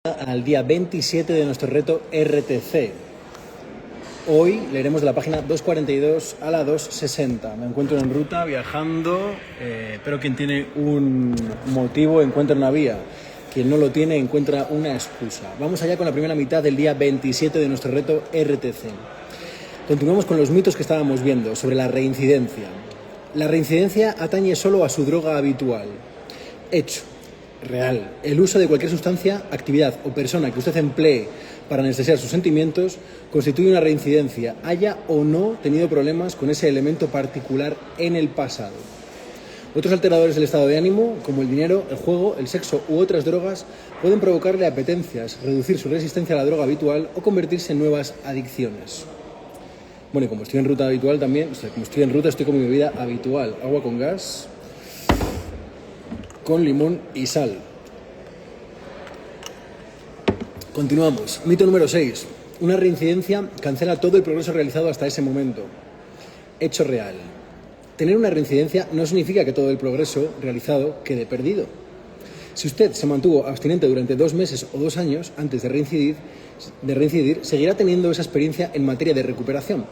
Al día 27 de nuestro reto RTC. Hoy leeremos de la página 242 a la 260. Me encuentro en ruta, viajando, pero quien tiene un motivo encuentra una vía. Quien no lo tiene encuentra una excusa. Vamos allá con la primera mitad del día 27 de nuestro reto RTC. Continuamos con los mitos que estábamos viendo sobre la reincidencia. La reincidencia atañe solo a su droga habitual. Hecho real. El uso de cualquier sustancia, actividad o persona que usted emplee para anestesiar sus sentimientos constituye una reincidencia, haya o no tenido problemas con ese elemento particular en el pasado. Otros alteradores del estado de ánimo, como el dinero, el juego, el sexo u otras drogas, pueden provocarle apetencias, reducir su resistencia a la droga habitual o convertirse en nuevas adicciones. Bueno, y como estoy en ruta habitual también, estoy con mi bebida habitual, agua con gas, con limón y sal. Continuamos. Mito número 6. Una reincidencia cancela todo el progreso realizado hasta ese momento. Hecho real. Tener una reincidencia no significa que todo el progreso realizado quede perdido. Si usted se mantuvo abstinente durante 2 meses o 2 años antes de reincidir, seguirá teniendo esa experiencia en materia de recuperación.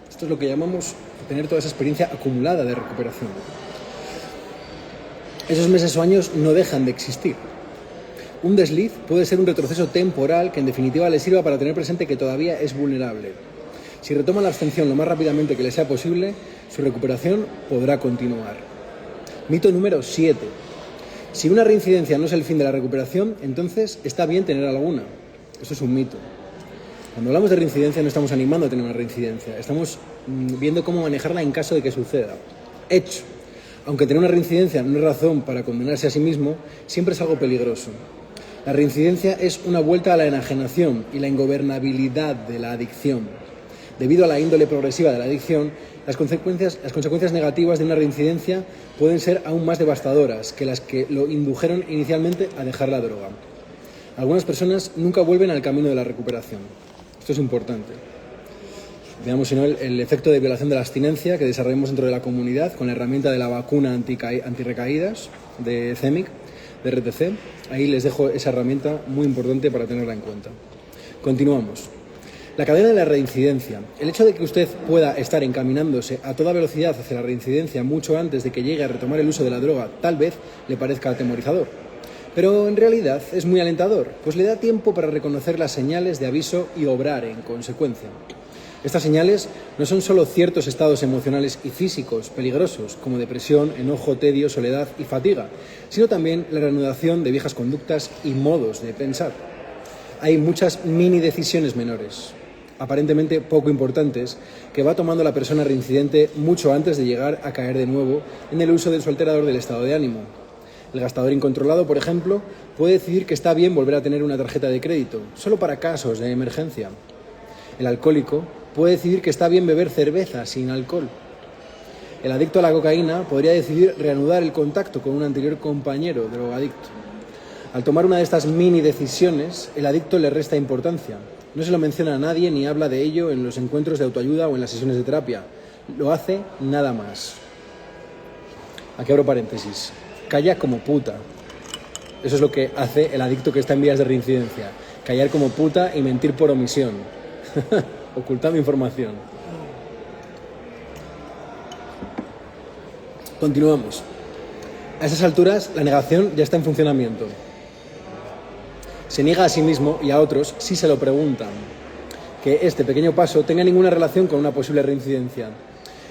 Esto es lo que llamamos tener toda esa experiencia acumulada de recuperación. Esos meses o años no dejan de existir. Un desliz puede ser un retroceso temporal que en definitiva le sirva para tener presente que todavía es vulnerable. Si retoma la abstención lo más rápidamente que le sea posible, su recuperación podrá continuar. Mito número 7. Si una reincidencia no es el fin de la recuperación, entonces está bien tener alguna. Esto es un mito. Cuando hablamos de reincidencia no estamos animando a tener una reincidencia, estamos viendo cómo manejarla en caso de que suceda. Hecho. Aunque tener una reincidencia no es razón para condenarse a sí mismo, siempre es algo peligroso. La reincidencia es una vuelta a la enajenación y la ingobernabilidad de la adicción. Debido a la índole progresiva de la adicción, las consecuencias negativas de una reincidencia pueden ser aún más devastadoras que las que lo indujeron inicialmente a dejar la droga. Algunas personas nunca vuelven al camino de la recuperación. Esto es importante. Veamos si no el efecto de violación de la abstinencia que desarrollamos dentro de la comunidad con la herramienta de la vacuna antirrecaídas de CEMIC, de RTC. Ahí les dejo esa herramienta muy importante para tenerla en cuenta. Continuamos. La cadena de la reincidencia. El hecho de que usted pueda estar encaminándose a toda velocidad hacia la reincidencia mucho antes de que llegue a retomar el uso de la droga tal vez le parezca atemorizador. Pero en realidad es muy alentador, pues le da tiempo para reconocer las señales de aviso y obrar en consecuencia. Estas señales no son solo ciertos estados emocionales y físicos peligrosos, como depresión, enojo, tedio, soledad y fatiga, sino también la reanudación de viejas conductas y modos de pensar. Hay muchas mini decisiones menores, aparentemente poco importantes, que va tomando la persona reincidente mucho antes de llegar a caer de nuevo en el uso de su alterador del estado de ánimo. El gastador incontrolado, por ejemplo, puede decidir que está bien volver a tener una tarjeta de crédito, solo para casos de emergencia. El alcohólico puede decidir que está bien beber cerveza sin alcohol. El adicto a la cocaína podría decidir reanudar el contacto con un anterior compañero drogadicto. Al tomar una de estas mini decisiones, el adicto le resta importancia. No se lo menciona a nadie ni habla de ello en los encuentros de autoayuda o en las sesiones de terapia. Lo hace nada más. Aquí abro paréntesis. Calla como puta. Eso es lo que hace el adicto que está en vías de reincidencia. Callar como puta y mentir por omisión. Ocultando información. Continuamos. A esas alturas, la negación ya está en funcionamiento. Se niega a sí mismo y a otros si se lo preguntan que este pequeño paso tenga ninguna relación con una posible reincidencia.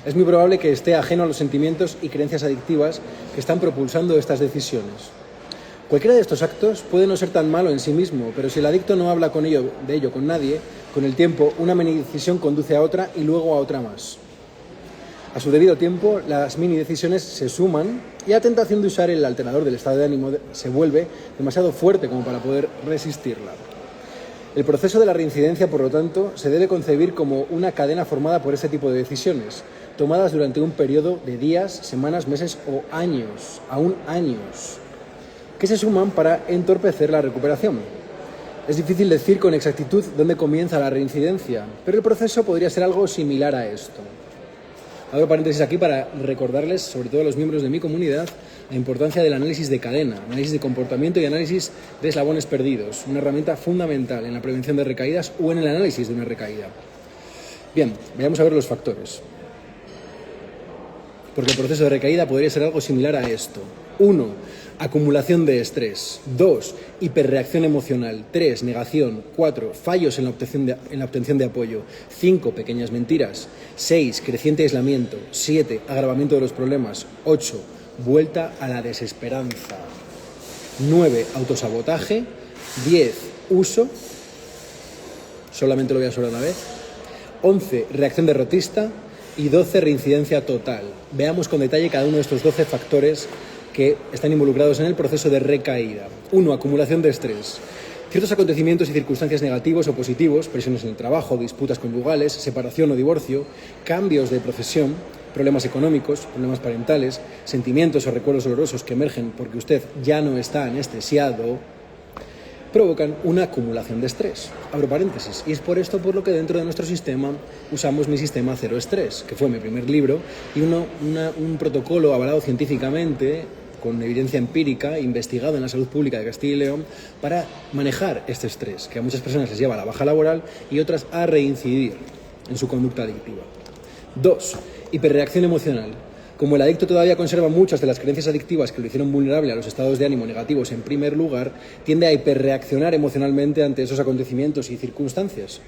Es muy probable que esté ajeno a los sentimientos y creencias adictivas que están propulsando estas decisiones. Cualquiera de estos actos puede no ser tan malo en sí mismo, pero si el adicto no habla de ello con nadie, con el tiempo una mini decisión conduce a otra y luego a otra más. A su debido tiempo, las mini decisiones se suman y la tentación de usar el alterador del estado de ánimo se vuelve demasiado fuerte como para poder resistirla. El proceso de la reincidencia, por lo tanto, se debe concebir como una cadena formada por este tipo de decisiones, tomadas durante un periodo de días, semanas, meses o años, aún años, que se suman para entorpecer la recuperación. Es difícil decir con exactitud dónde comienza la reincidencia, pero el proceso podría ser algo similar a esto. Abro paréntesis aquí para recordarles, sobre todo a los miembros de mi comunidad, la importancia del análisis de cadena, análisis de comportamiento y análisis de eslabones perdidos, una herramienta fundamental en la prevención de recaídas o en el análisis de una recaída. Bien, vayamos a ver los factores. Porque el proceso de recaída podría ser algo similar a esto. 1. Acumulación de estrés. 2. Hiperreacción emocional. 3. Negación. 4. Fallos en la obtención de apoyo. 5. Pequeñas mentiras. 6. Creciente aislamiento. 7. Agravamiento de los problemas. 8. Vuelta a la desesperanza. 9. Autosabotaje. 10. Uso. Solamente lo voy a usar una vez. 11. Reacción derrotista. Y 12. Reincidencia total. Veamos con detalle cada uno de estos 12 factores que están involucrados en el proceso de recaída. 1. Acumulación de estrés. Ciertos acontecimientos y circunstancias negativos o positivos, presiones en el trabajo, disputas conyugales, separación o divorcio, cambios de profesión, problemas económicos, problemas parentales, sentimientos o recuerdos dolorosos que emergen porque usted ya no está anestesiado, provocan una acumulación de estrés. Abro paréntesis. Y es por esto por lo que dentro de nuestro sistema usamos mi sistema Cero Estrés, que fue mi primer libro, y un protocolo avalado científicamente, con evidencia empírica, investigado en la salud pública de Castilla y León, para manejar este estrés, que a muchas personas les lleva a la baja laboral y otras a reincidir en su conducta adictiva. 2. Hiperreacción emocional. Como el adicto todavía conserva muchas de las creencias adictivas que lo hicieron vulnerable a los estados de ánimo negativos en primer lugar, tiende a hiperreaccionar emocionalmente ante esos acontecimientos y circunstancias.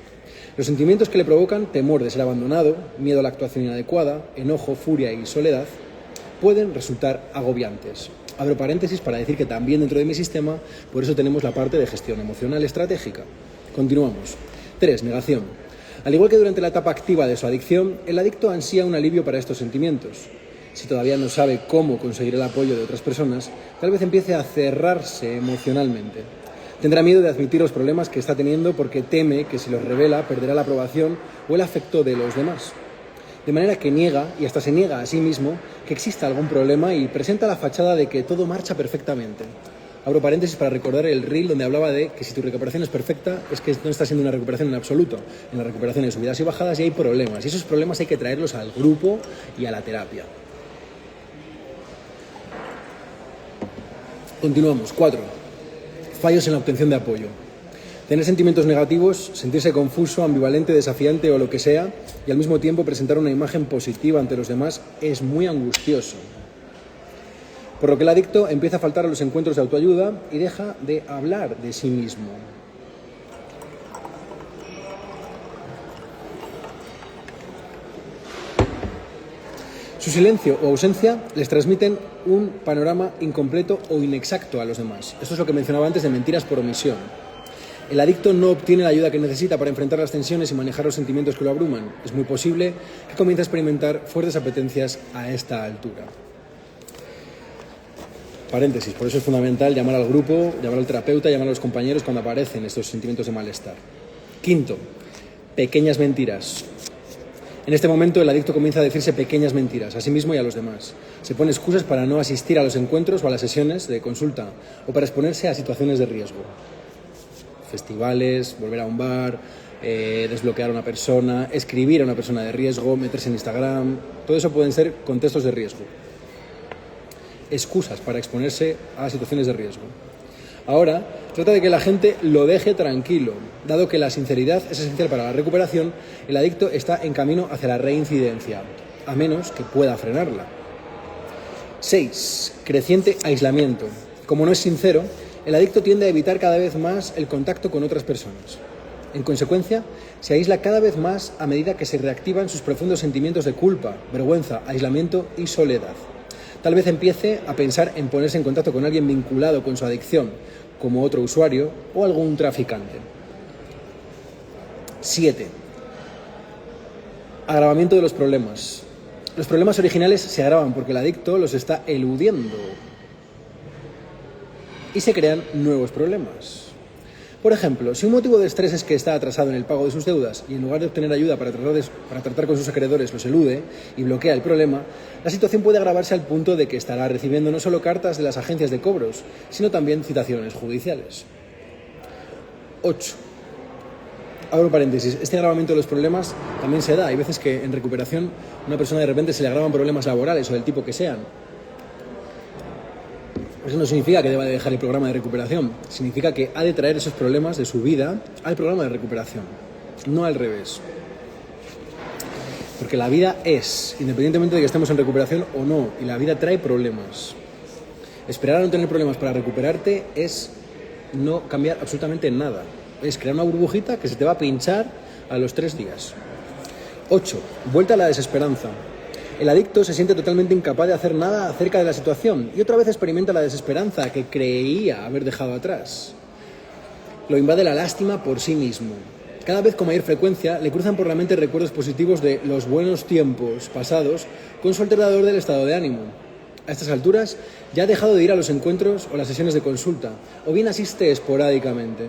Los sentimientos que le provocan temor de ser abandonado, miedo a la actuación inadecuada, enojo, furia y soledad pueden resultar agobiantes. Abro paréntesis para decir que también dentro de mi sistema, por eso tenemos la parte de gestión emocional estratégica. Continuamos. 3. Negación. Al igual que durante la etapa activa de su adicción, el adicto ansía un alivio para estos sentimientos. Si todavía no sabe cómo conseguir el apoyo de otras personas, tal vez empiece a cerrarse emocionalmente. Tendrá miedo de admitir los problemas que está teniendo porque teme que si los revela perderá la aprobación o el afecto de los demás. De manera que niega, y hasta se niega a sí mismo, que exista algún problema y presenta la fachada de que todo marcha perfectamente. Abro paréntesis para recordar el reel donde hablaba de que si tu recuperación es perfecta es que no está siendo una recuperación en absoluto. En la recuperación hay subidas y bajadas y hay problemas. Y esos problemas hay que traerlos al grupo y a la terapia. Continuamos. 4. Fallos en la obtención de apoyo. Tener sentimientos negativos, sentirse confuso, ambivalente, desafiante o lo que sea, y al mismo tiempo presentar una imagen positiva ante los demás es muy angustioso. Por lo que el adicto empieza a faltar a los encuentros de autoayuda y deja de hablar de sí mismo. Su silencio o ausencia les transmiten un panorama incompleto o inexacto a los demás. Esto es lo que mencionaba antes de mentiras por omisión. El adicto no obtiene la ayuda que necesita para enfrentar las tensiones y manejar los sentimientos que lo abruman. Es muy posible que comience a experimentar fuertes apetencias a esta altura. Paréntesis, por eso es fundamental llamar al grupo, llamar al terapeuta, llamar a los compañeros cuando aparecen estos sentimientos de malestar. 5. Pequeñas mentiras. En este momento el adicto comienza a decirse pequeñas mentiras a sí mismo y a los demás. Se pone excusas para no asistir a los encuentros o a las sesiones de consulta o para exponerse a situaciones de riesgo. Festivales, volver a un bar, desbloquear a una persona, escribir a una persona de riesgo, meterse en Instagram. Todo eso pueden ser contextos de riesgo. Excusas para exponerse a situaciones de riesgo. Ahora, trata de que la gente lo deje tranquilo. Dado que la sinceridad es esencial para la recuperación, el adicto está en camino hacia la reincidencia, a menos que pueda frenarla. 6. Creciente aislamiento. Como no es sincero, el adicto tiende a evitar cada vez más el contacto con otras personas. En consecuencia, se aísla cada vez más a medida que se reactivan sus profundos sentimientos de culpa, vergüenza, aislamiento y soledad. Tal vez empiece a pensar en ponerse en contacto con alguien vinculado con su adicción, como otro usuario o algún traficante. 7. Agravamiento de los problemas. Los problemas originales se agravan porque el adicto los está eludiendo y se crean nuevos problemas. Por ejemplo, si un motivo de estrés es que está atrasado en el pago de sus deudas y en lugar de obtener ayuda para tratar con sus acreedores los elude y bloquea el problema, la situación puede agravarse al punto de que estará recibiendo no solo cartas de las agencias de cobros, sino también citaciones judiciales. 8. Abro paréntesis, este agravamiento de los problemas también se da. Hay veces que en recuperación una persona de repente se le agravan problemas laborales o del tipo que sean. Eso no significa que deba de dejar el programa de recuperación, significa que ha de traer esos problemas de su vida al programa de recuperación, no al revés. Porque la vida es, independientemente de que estemos en recuperación o no, y la vida trae problemas. Esperar a no tener problemas para recuperarte es no cambiar absolutamente nada. Es crear una burbujita que se te va a pinchar a los 3 días. 8. Vuelta a la desesperanza. El adicto se siente totalmente incapaz de hacer nada acerca de la situación y otra vez experimenta la desesperanza que creía haber dejado atrás. Lo invade la lástima por sí mismo. Cada vez con mayor frecuencia le cruzan por la mente recuerdos positivos de los buenos tiempos pasados con su alterador del estado de ánimo. A estas alturas ya ha dejado de ir a los encuentros o las sesiones de consulta, o bien asiste esporádicamente.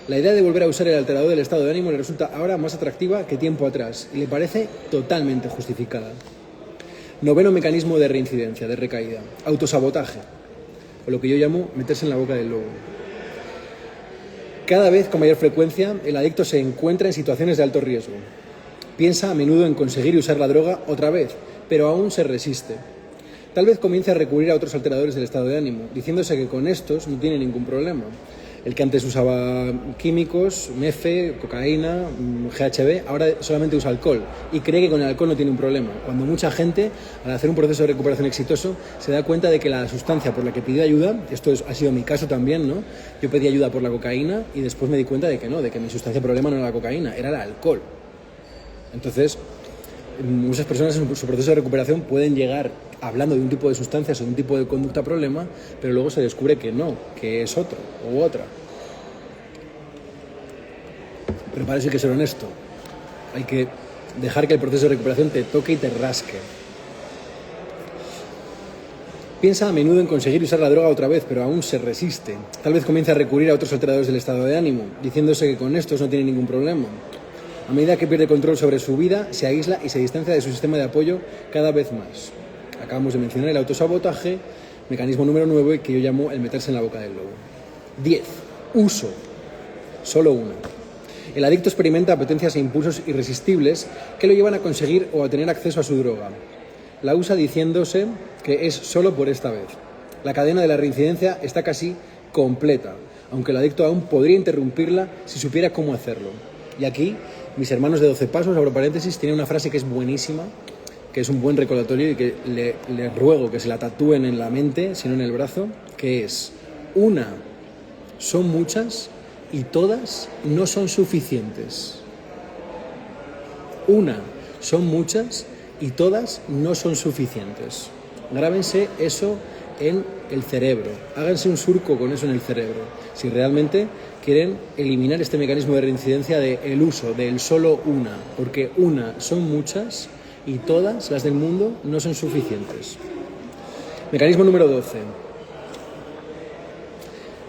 La idea de volver a usar el alterador del estado de ánimo le resulta ahora más atractiva que tiempo atrás y le parece totalmente justificada. 9º mecanismo de reincidencia, de recaída, autosabotaje, o lo que yo llamo meterse en la boca del lobo. Cada vez con mayor frecuencia el adicto se encuentra en situaciones de alto riesgo. Piensa a menudo en conseguir usar la droga otra vez, pero aún se resiste. Tal vez comience a recurrir a otros alteradores del estado de ánimo, diciéndose que con estos no tiene ningún problema. El que antes usaba químicos, mefe, cocaína, GHB, ahora solamente usa alcohol y cree que con el alcohol no tiene un problema. Cuando mucha gente, al hacer un proceso de recuperación exitoso, se da cuenta de que la sustancia por la que pidió ayuda, ha sido mi caso también, ¿no? Yo pedí ayuda por la cocaína y después me di cuenta de que no, de que mi sustancia problema no era la cocaína, era el alcohol. Entonces, muchas personas en su proceso de recuperación pueden llegar hablando de un tipo de sustancias o de un tipo de conducta problema, pero luego se descubre que no, que es otro u otra. Pero para eso hay que ser honesto. Hay que dejar que el proceso de recuperación te toque y te rasque. Piensa a menudo en conseguir usar la droga otra vez, pero aún se resiste. Tal vez comience a recurrir a otros alteradores del estado de ánimo, diciéndose que con estos no tiene ningún problema. A medida que pierde control sobre su vida, se aísla y se distancia de su sistema de apoyo cada vez más. Acabamos de mencionar el autosabotaje, mecanismo número 9, que yo llamo el meterse en la boca del lobo. 10. Uso. Solo uno. El adicto experimenta apetencias e impulsos irresistibles que lo llevan a conseguir o a tener acceso a su droga. La usa diciéndose que es solo por esta vez. La cadena de la reincidencia está casi completa, aunque el adicto aún podría interrumpirla si supiera cómo hacerlo. Y aquí, mis hermanos de 12 pasos, abro paréntesis, tienen una frase que es buenísima, que es un buen recordatorio y que le ruego que se la tatúen en la mente, si no en el brazo, que es: una son muchas y todas no son suficientes. Una son muchas y todas no son suficientes. Grábense eso en el cerebro, háganse un surco con eso en el cerebro, si realmente quieren eliminar este mecanismo de reincidencia del uso, del solo una, porque una son muchas y todas las del mundo no son suficientes. Mecanismo número 12.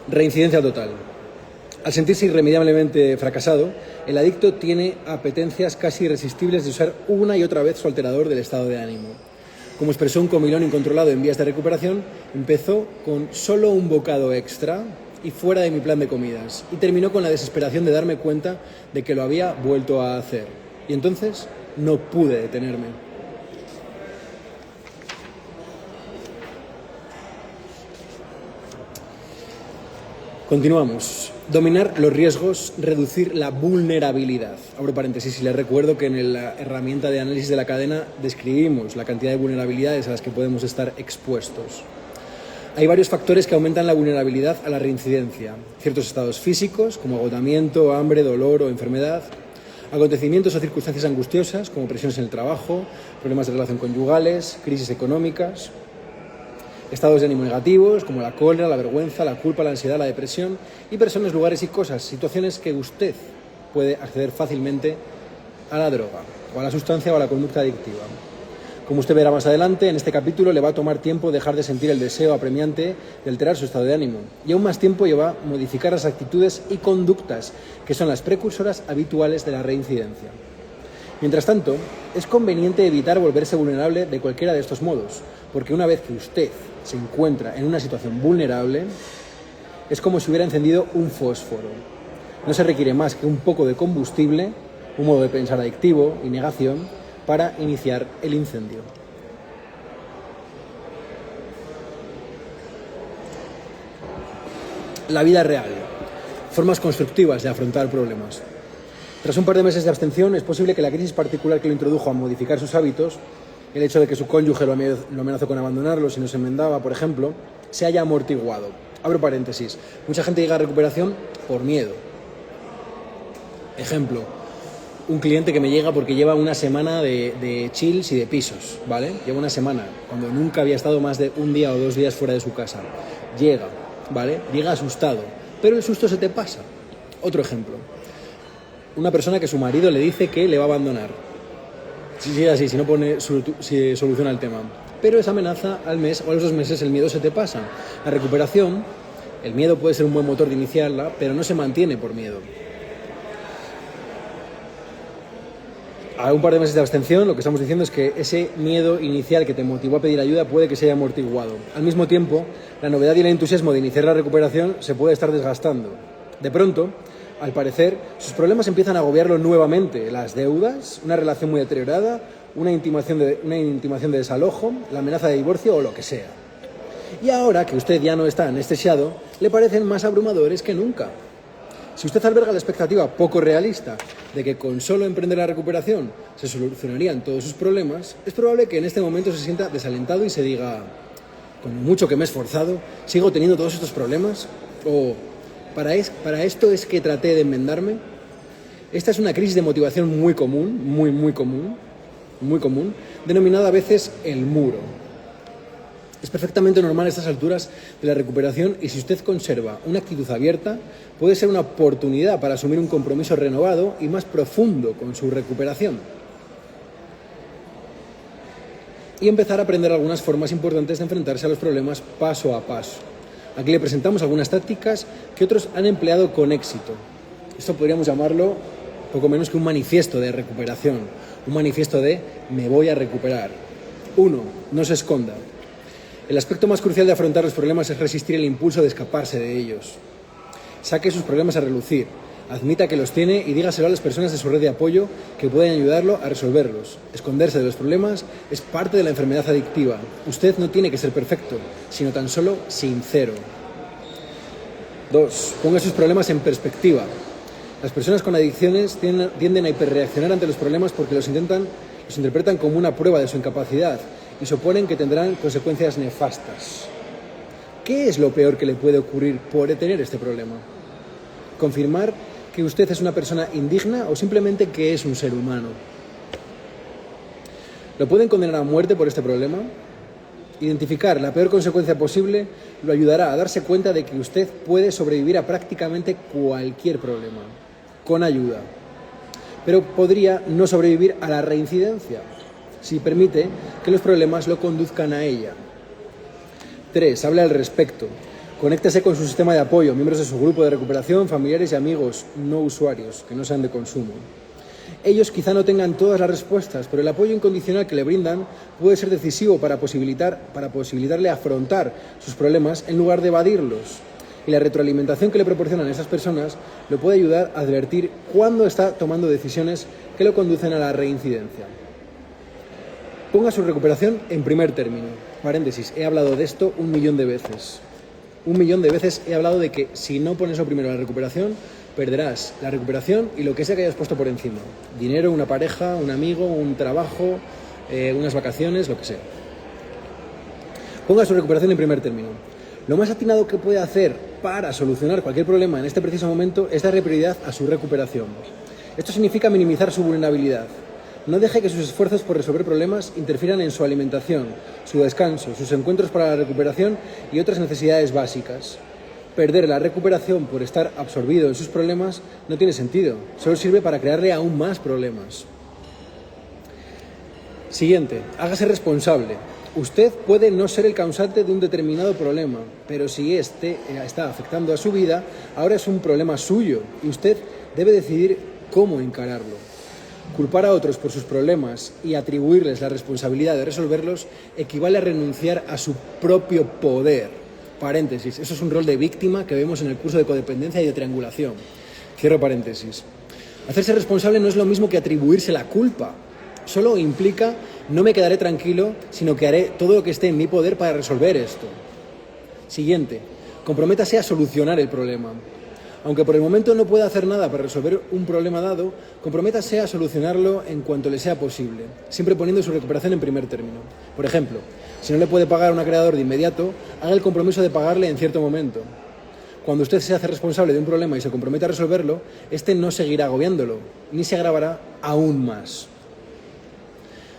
Reincidencia total. Al sentirse irremediablemente fracasado, el adicto tiene apetencias casi irresistibles de usar una y otra vez su alterador del estado de ánimo. Como expresó un comilón incontrolado en vías de recuperación, empezó con solo un bocado extra y fuera de mi plan de comidas, y terminó con la desesperación de darme cuenta de que lo había vuelto a hacer. Y entonces no pude detenerme. Continuamos. Dominar los riesgos, reducir la vulnerabilidad. Abro paréntesis y les recuerdo que en la herramienta de análisis de la cadena describimos la cantidad de vulnerabilidades a las que podemos estar expuestos. Hay varios factores que aumentan la vulnerabilidad a la reincidencia. Ciertos estados físicos, como agotamiento, hambre, dolor o enfermedad. Acontecimientos o circunstancias angustiosas, como presiones en el trabajo, problemas de relación conyugales, crisis económicas. Estados de ánimo negativos, como la cólera, la vergüenza, la culpa, la ansiedad, la depresión. Y personas, lugares y cosas, situaciones que usted puede acceder fácilmente a la droga, o a la sustancia o a la conducta adictiva. Como usted verá más adelante, en este capítulo le va a tomar tiempo dejar de sentir el deseo apremiante de alterar su estado de ánimo. Y aún más tiempo lleva a modificar las actitudes y conductas que son las precursoras habituales de la reincidencia. Mientras tanto, es conveniente evitar volverse vulnerable de cualquiera de estos modos, porque una vez que usted se encuentra en una situación vulnerable, es como si hubiera encendido un fósforo. No se requiere más que un poco de combustible, un modo de pensar adictivo y negación para iniciar el incendio. La vida real. Formas constructivas de afrontar problemas. Tras un par de meses de abstención, es posible que la crisis particular que lo introdujo a modificar sus hábitos, el hecho de que su cónyuge lo amenazó con abandonarlo si no se enmendaba, por ejemplo, se haya amortiguado. Abro paréntesis. Mucha gente llega a recuperación por miedo. Ejemplo, un cliente que me llega porque lleva una semana de chills y de pisos, ¿vale? Lleva una semana, cuando nunca había estado más de un día o 2 días fuera de su casa. Llega, ¿vale? Llega asustado, pero el susto se te pasa. Otro ejemplo. Una persona que su marido le dice que le va a abandonar. Si sigue así, si no si soluciona el tema. Pero esa amenaza al mes o a los 2 meses el miedo se te pasa. La recuperación, el miedo puede ser un buen motor de iniciarla, pero no se mantiene por miedo. A un par de meses de abstención, lo que estamos diciendo es que ese miedo inicial que te motivó a pedir ayuda puede que se haya amortiguado. Al mismo tiempo, la novedad y el entusiasmo de iniciar la recuperación se puede estar desgastando. De pronto, al parecer, sus problemas empiezan a agobiarlo nuevamente. Las deudas, una relación muy deteriorada, una intimación de desalojo, la amenaza de divorcio o lo que sea. Y ahora que usted ya no está anestesiado, le parecen más abrumadores que nunca. Si usted alberga la expectativa poco realista de que con solo emprender la recuperación se solucionarían todos sus problemas, es probable que en este momento se sienta desalentado y se diga, con mucho que me he esforzado, ¿sigo teniendo todos estos problemas? O, ¿para esto es que traté de enmendarme? Esta es una crisis de motivación muy común, muy común, denominada a veces el muro. Es perfectamente normal a estas alturas de la recuperación y si usted conserva una actitud abierta, puede ser una oportunidad para asumir un compromiso renovado y más profundo con su recuperación. Y empezar a aprender algunas formas importantes de enfrentarse a los problemas paso a paso. Aquí le presentamos algunas tácticas que otros han empleado con éxito. Esto podríamos llamarlo poco menos que un manifiesto de recuperación, un manifiesto de me voy a recuperar. 1. No se esconda. El aspecto más crucial de afrontar los problemas es resistir el impulso de escaparse de ellos. Saque sus problemas a relucir, admita que los tiene y dígaselo a las personas de su red de apoyo que pueden ayudarlo a resolverlos. Esconderse de los problemas es parte de la enfermedad adictiva. Usted no tiene que ser perfecto, sino tan solo sincero. 2. Ponga sus problemas en perspectiva. Las personas con adicciones tienden a hiperreaccionar ante los problemas porque los interpretan como una prueba de su incapacidad y suponen que tendrán consecuencias nefastas. ¿Qué es lo peor que le puede ocurrir por tener este problema? ¿Confirmar que usted es una persona indigna o simplemente que es un ser humano? ¿Lo pueden condenar a muerte por este problema? Identificar la peor consecuencia posible lo ayudará a darse cuenta de que usted puede sobrevivir a prácticamente cualquier problema, con ayuda. Pero podría no sobrevivir a la reincidencia, si permite que los problemas lo conduzcan a ella. 3. Hable al respecto. Conéctese con su sistema de apoyo, miembros de su grupo de recuperación, familiares y amigos no usuarios, que no sean de consumo. Ellos quizá no tengan todas las respuestas, pero el apoyo incondicional que le brindan puede ser decisivo para posibilitarle afrontar sus problemas en lugar de evadirlos. Y la retroalimentación que le proporcionan esas personas lo puede ayudar a advertir cuándo está tomando decisiones que lo conducen a la reincidencia. Ponga su recuperación en primer término. Paréntesis, he hablado de esto 1.000.000 de veces. 1.000.000 de veces he hablado de que si no pones lo primero la recuperación, perderás la recuperación y lo que sea que hayas puesto por encima. Dinero, una pareja, un amigo, un trabajo, unas vacaciones, lo que sea. Ponga su recuperación en primer término. Lo más atinado que puede hacer para solucionar cualquier problema en este preciso momento es darle prioridad a su recuperación. Esto significa minimizar su vulnerabilidad. No deje que sus esfuerzos por resolver problemas interfieran en su alimentación, su descanso, sus encuentros para la recuperación y otras necesidades básicas. Perder la recuperación por estar absorbido en sus problemas no tiene sentido, solo sirve para crearle aún más problemas. Siguiente, hágase responsable. Usted puede no ser el causante de un determinado problema, pero si este está afectando a su vida, ahora es un problema suyo y usted debe decidir cómo encararlo. Culpar a otros por sus problemas y atribuirles la responsabilidad de resolverlos equivale a renunciar a su propio poder. Paréntesis, eso es un rol de víctima que vemos en el curso de codependencia y de triangulación. Cierro paréntesis. Hacerse responsable no es lo mismo que atribuirse la culpa. Solo implica no me quedaré tranquilo, sino que haré todo lo que esté en mi poder para resolver esto. Siguiente. Comprométase a solucionar el problema. Aunque por el momento no pueda hacer nada para resolver un problema dado, comprométase a solucionarlo en cuanto le sea posible, siempre poniendo su recuperación en primer término. Por ejemplo, si no le puede pagar a un acreedor de inmediato, haga el compromiso de pagarle en cierto momento. Cuando usted se hace responsable de un problema y se compromete a resolverlo, este no seguirá agobiándolo, ni se agravará aún más.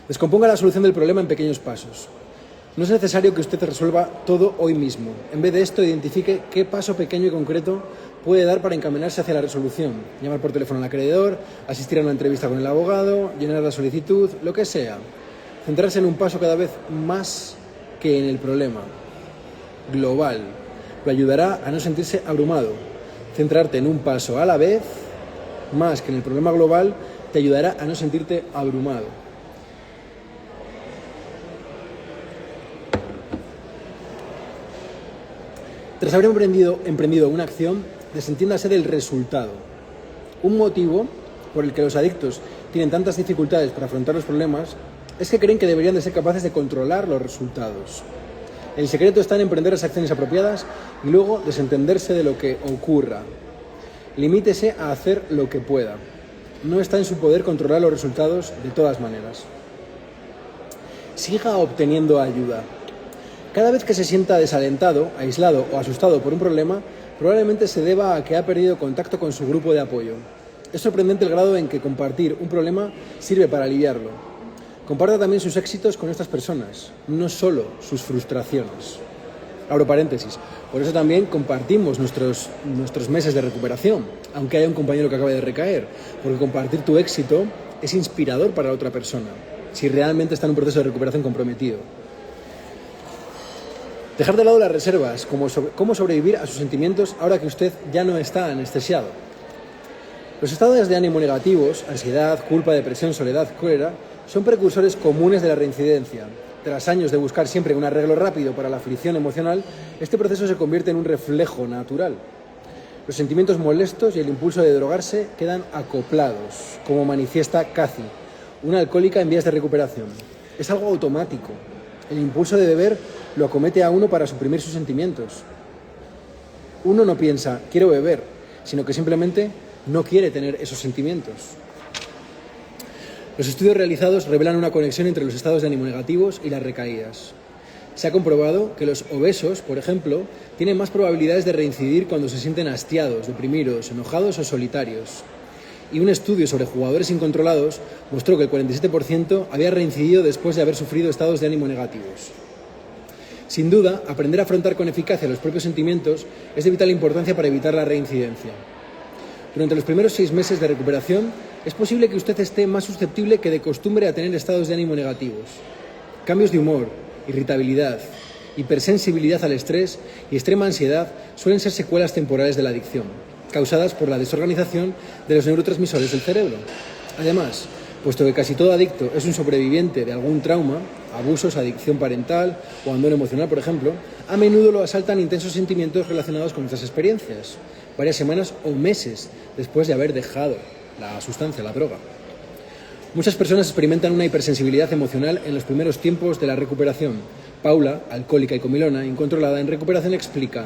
Descomponga la solución del problema en pequeños pasos. No es necesario que usted resuelva todo hoy mismo. En vez de esto, identifique qué paso pequeño y concreto puede dar para encaminarse hacia la resolución. Llamar por teléfono al acreedor, asistir a una entrevista con el abogado, llenar la solicitud, lo que sea. Centrarse en un paso cada vez más que en el problema global. Lo ayudará a no sentirse abrumado. Centrarte en un paso a la vez, más que en el problema global, te ayudará a no sentirte abrumado. Tras haber emprendido una acción, desentiéndase del resultado. Un motivo por el que los adictos tienen tantas dificultades para afrontar los problemas es que creen que deberían de ser capaces de controlar los resultados. El secreto está en emprender las acciones apropiadas y luego desentenderse de lo que ocurra. Limítese a hacer lo que pueda. No está en su poder controlar los resultados de todas maneras. Siga obteniendo ayuda. Cada vez que se sienta desalentado, aislado o asustado por un problema, probablemente se deba a que ha perdido contacto con su grupo de apoyo. Es sorprendente el grado en que compartir un problema sirve para aliviarlo. Comparta también sus éxitos con estas personas, no solo sus frustraciones. Abro paréntesis. Por eso también compartimos nuestros meses de recuperación, aunque haya un compañero que acabe de recaer, porque compartir tu éxito es inspirador para la otra persona, si realmente está en un proceso de recuperación comprometido. Dejar de lado las reservas, cómo sobrevivir a sus sentimientos ahora que usted ya no está anestesiado. Los estados de ánimo negativos, ansiedad, culpa, depresión, soledad, cólera, son precursores comunes de la reincidencia. Tras años de buscar siempre un arreglo rápido para la aflicción emocional, este proceso se convierte en un reflejo natural. Los sentimientos molestos y el impulso de drogarse quedan acoplados, como manifiesta Cathy, una alcohólica en vías de recuperación. Es algo automático. El impulso de beber lo acomete a uno para suprimir sus sentimientos. Uno no piensa, quiero beber, sino que simplemente no quiere tener esos sentimientos. Los estudios realizados revelan una conexión entre los estados de ánimo negativos y las recaídas. Se ha comprobado que los obesos, por ejemplo, tienen más probabilidades de reincidir cuando se sienten hastiados, deprimidos, enojados o solitarios. Y un estudio sobre jugadores incontrolados mostró que el 47% había reincidido después de haber sufrido estados de ánimo negativos. Sin duda, aprender a afrontar con eficacia los propios sentimientos es de vital importancia para evitar la reincidencia. Durante los primeros 6 meses de recuperación, es posible que usted esté más susceptible que de costumbre a tener estados de ánimo negativos. Cambios de humor, irritabilidad, hipersensibilidad al estrés y extrema ansiedad suelen ser secuelas temporales de la adicción, causadas por la desorganización de los neurotransmisores del cerebro. Además, puesto que casi todo adicto es un sobreviviente de algún trauma, abusos, adicción parental o abandono emocional, por ejemplo, a menudo lo asaltan intensos sentimientos relacionados con estas experiencias, varias semanas o meses después de haber dejado la sustancia, la droga. Muchas personas experimentan una hipersensibilidad emocional en los primeros tiempos de la recuperación. Paula, alcohólica y comilona, incontrolada en recuperación, explica: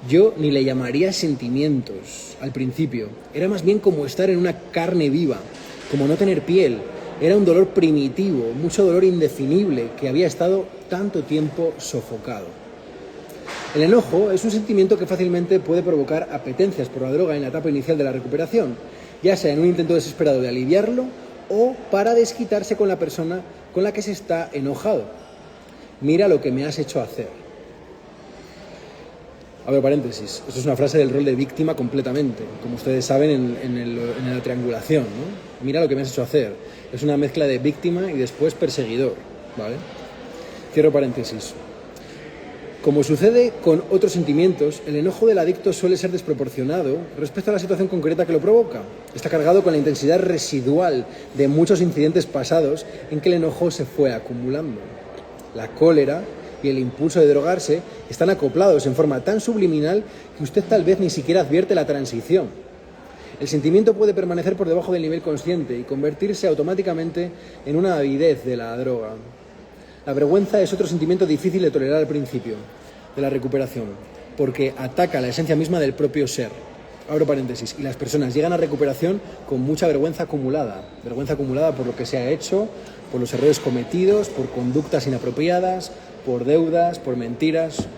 yo ni le llamaría sentimientos al principio, era más bien como estar en una carne viva, como no tener piel. Era un dolor primitivo, mucho dolor indefinible que había estado tanto tiempo sofocado. El enojo es un sentimiento que fácilmente puede provocar apetencias por la droga en la etapa inicial de la recuperación, ya sea en un intento desesperado de aliviarlo o para desquitarse con la persona con la que se está enojado. Mira lo que me has hecho hacer. Abro paréntesis, esto es una frase del rol de víctima completamente, como ustedes saben en la triangulación, ¿no? Mira lo que me has hecho hacer. Es una mezcla de víctima y después perseguidor, ¿vale? Cierro paréntesis. Como sucede con otros sentimientos, el enojo del adicto suele ser desproporcionado respecto a la situación concreta que lo provoca. Está cargado con la intensidad residual de muchos incidentes pasados en que el enojo se fue acumulando. La cólera y el impulso de drogarse están acoplados en forma tan subliminal que usted tal vez ni siquiera advierte la transición. El sentimiento puede permanecer por debajo del nivel consciente y convertirse automáticamente en una avidez de la droga. La vergüenza es otro sentimiento difícil de tolerar al principio de la recuperación, porque ataca la esencia misma del propio ser. Abro paréntesis, y las personas llegan a recuperación con mucha vergüenza acumulada por lo que se ha hecho, por los errores cometidos, por conductas inapropiadas, por deudas, por mentiras.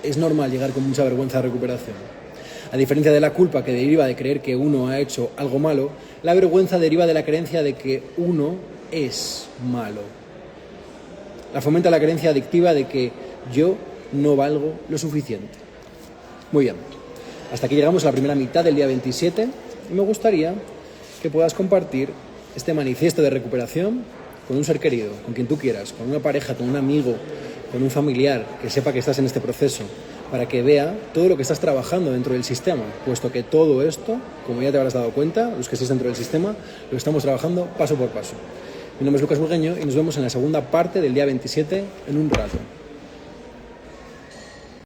Es normal llegar con mucha vergüenza a recuperación. A diferencia de la culpa que deriva de creer que uno ha hecho algo malo, la vergüenza deriva de la creencia de que uno es malo. La fomenta la creencia adictiva de que yo no valgo lo suficiente. Muy bien, hasta aquí llegamos a la primera mitad del día 27 y me gustaría que puedas compartir este manifiesto de recuperación con un ser querido, con quien tú quieras, con una pareja, con un amigo, con un familiar que sepa que estás en este proceso, para que vea todo lo que estás trabajando dentro del sistema, puesto que todo esto, como ya te habrás dado cuenta, los que estáis dentro del sistema, lo estamos trabajando paso por paso. Mi nombre es Lucas Burgueño y nos vemos en la segunda parte del día 27 en un rato.